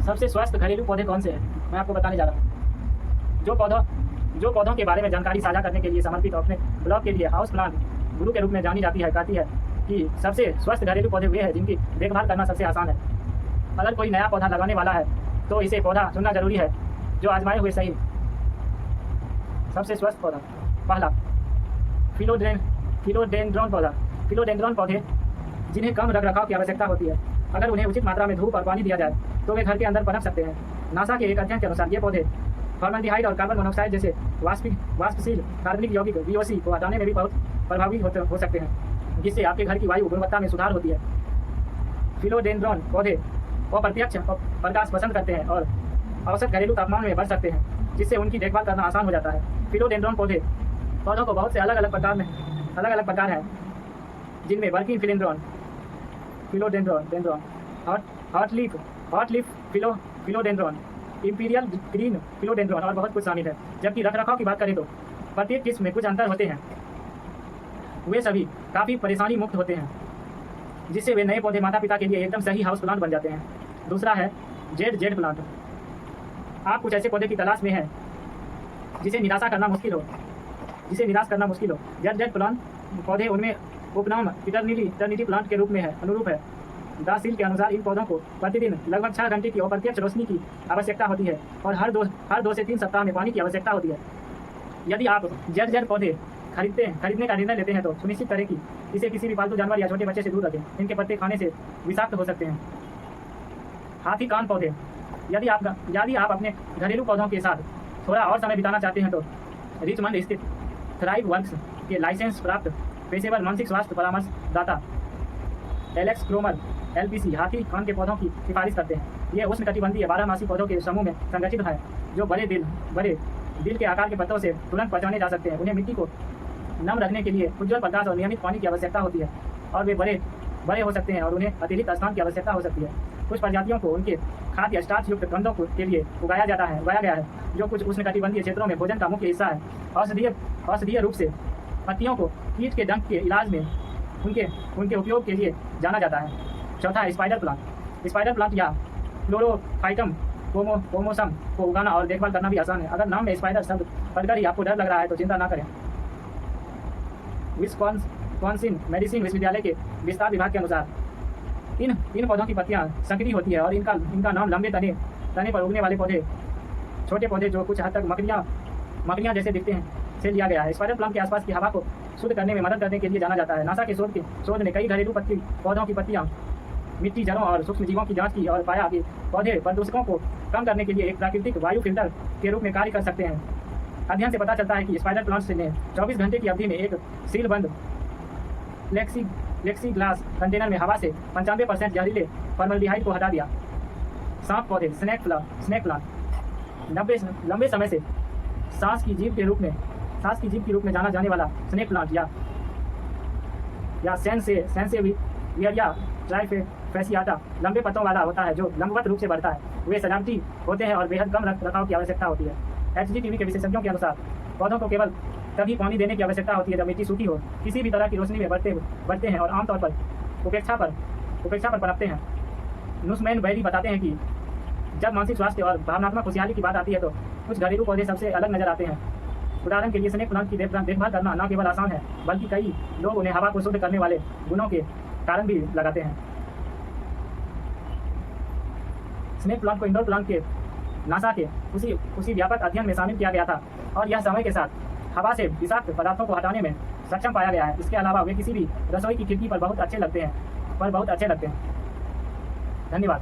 सबसे स्वस्थ घरेलू पौधे कौन से हैं, मैं आपको बताने जा रहा हूँ। जो पौधों के बारे में जानकारी साझा करने के लिए समर्पित अपने ब्लॉग के लिए हाउस प्लांट गुरु के रूप में जानी जाती है, कहती है कि सबसे स्वस्थ घरेलू पौधे वे हैं जिनकी देखभाल करना सबसे आसान है। अगर कोई नया पौधा लगाने वाला है तो इसे पौधा चुनना जरूरी है जो आजमाए हुए सही। सबसे स्वस्थ पौधा, पहला फिलोडेंड्रॉन पौधा। फिलोडेंड्रॉन पौधे जिन्हें कम रखरखाव की आवश्यकता होती है, अगर उन्हें उचित मात्रा में धूप और पानी दिया जाए तो वे घर के अंदर पनप सकते हैं। नासा के एक अध्ययन के अनुसार ये पौधे फॉर्मल्डिहाइड और कार्बन मोनोऑक्साइड जैसे वाष्पशील कार्बनिक यौगिक VOC को हटाने में भी बहुत प्रभावी हो सकते हैं, जिससे आपके घर की वायु गुणवत्ता में सुधार होती है। फिलोडेंड्रॉन पौधे अप्रत्यक्ष प्रकाश पसंद करते हैं और औसत घरेलू तापमान में बढ़ सकते हैं, जिससे उनकी देखभाल करना आसान हो जाता है। फिलोडेंड्रॉन पौधों को बहुत से अलग अलग प्रकार हैं, जिनमें working philodendron, hot leaf philodendron, imperial green philodendron और बहुत कुछ शामिल है। जबकि रखरखाव की बात करें तो प्रत्येक किस्म में कुछ अंतर होते हैं। वे सभी काफ़ी परेशानी मुक्त होते हैं, जिससे वे नए पौधे माता पिता के लिए एकदम सही हाउस प्लांट बन जाते हैं। दूसरा है जेड प्लांट। आप कुछ ऐसे पौधे की तलाश में हैं जिसे निराश करना मुश्किल हो। जेड प्लांट पौधे उनमें उपनाम इटर्निटी प्लांट के रूप में है अनुरूप है। दासील के अनुसार इन पौधों को प्रतिदिन लगभग 6 घंटे की अप्रत्यक्ष रोशनी की आवश्यकता होती है और हर 2 से 3 सप्ताह में पानी की आवश्यकता होती है। यदि आप जेड पौधे खरीदने का निर्णय लेते हैं तो सुनिश्चित करें कि इसे किसी भी पालतू जानवर या छोटे बच्चे से दूर रखें। इनके पत्ते खाने से विषाक्त हो सकते हैं। हाथी कान पौधे। यदि आप अपने घरेलू पौधों के साथ थोड़ा और समय बिताना चाहते हैं तो रिचमंड स्थित थ्राइव वर्क्स के लाइसेंस प्राप्त पेशेवर मानसिक स्वास्थ्य परामर्शदाता एलेक्स क्रोमर LPC हाथी कान के पौधों की सिफारिश करते हैं। ये उष्णकटिबंधीय 12 पौधों के समूह में संगठित है, जो बड़े दिल के आकार के पत्तों से तुरंत पहचाने जा सकते हैं। उन्हें मिट्टी को नम रखने के लिए उज्ज्वल प्रकाश और नियमित पानी की आवश्यकता होती है, और वे बड़े हो सकते हैं और उन्हें अतिरिक्त स्थान की आवश्यकता हो सकती है। कुछ प्रजातियों को उनके खाद्य स्टार्च युक्त कंदों के लिए उगाया गया है, जो कुछ उष्णकटिबंधीय क्षेत्रों में भोजन का मुख्य हिस्सा है। औषधीय रूप से पत्तियों को कीट के डंक के इलाज में उनके उपयोग के लिए जाना जाता है। चौथा, स्पाइडर प्लांट या फ्लोरोफाइटम पोमोसम को उगाना और देखभाल करना भी आसान है। अगर नाम में स्पाइडर शब्द पढ़कर ही आपको डर लग रहा है तो चिंता ना करें। विस्कॉन्सिन मेडिसिन विश्वविद्यालय के विस्तार विभाग के अनुसार इन पौधों की पत्तियां संकरी होती है और इनका नाम लंबे तने पर उगने वाले छोटे पौधे जो कुछ हद तक मकड़ियां जैसे दिखते हैं से लिया गया है। स्पाइडर प्लांट के आसपास की हवा को शुद्ध करने में मदद करने के लिए जाना जाता है। नासा के शोध ने कई घरेलू पौधों की पत्तियां, मिट्टी, जड़ों और सूक्ष्म जीवों की जांच की और पाया कि पौधे प्रदूषकों को कम करने के लिए एक प्राकृतिक वायु फिल्टर के रूप में कार्य कर सकते हैं। अध्ययन से पता चलता है कि स्पाइडर प्लांट्स ने 24 घंटे की अवधि में एक सीलबंद प्लेक्सीग्लास कंटेनर में हवा से 95% जहरीले फॉर्मल्डिहाइड को हटा दिया। सांप पौधे, स्नेक प्लांट। लंबे समय से सांस की जीव के रूप में जाना जाने वाला स्नेक प्लांट या सेंसेवियरिया ट्राइफेसियाटा लंबे पत्तों वाला होता है, जो लंबवत रूप से बढ़ता है। वे सजावटी होते हैं और बेहद कम रखरखाव की आवश्यकता होती है। HGTV के विशेषज्ञों के अनुसार पौधों को केवल तभी पानी देने की आवश्यकता होती है जब मिट्टी सूखी हो, किसी भी तरह की रोशनी में बढ़ते हैं और आमतौर पर उपेक्षा पर पनपते हैं। नुस्मैन बैरी बताते हैं कि जब मानसिक स्वास्थ्य और भावनात्मक खुशहाली की बात आती है तो कुछ घरेलू पौधे सबसे अलग नजर आते हैं। उदाहरण के लिए स्नेक प्लांट की देखभाल करना न केवल आसान है, बल्कि कई लोग उन्हें हवा को शुद्ध करने वाले गुणों के कारण भी लगाते हैं। स्नेक प्लांट को इंडोर प्लांट के नासा के उसी व्यापक अध्ययन में शामिल किया गया था और यह समय के साथ हवा से विषाक्त पदार्थों को हटाने में सक्षम पाया गया है। इसके अलावा वे किसी भी रसोई की खिड़की पर बहुत अच्छे लगते हैं। धन्यवाद।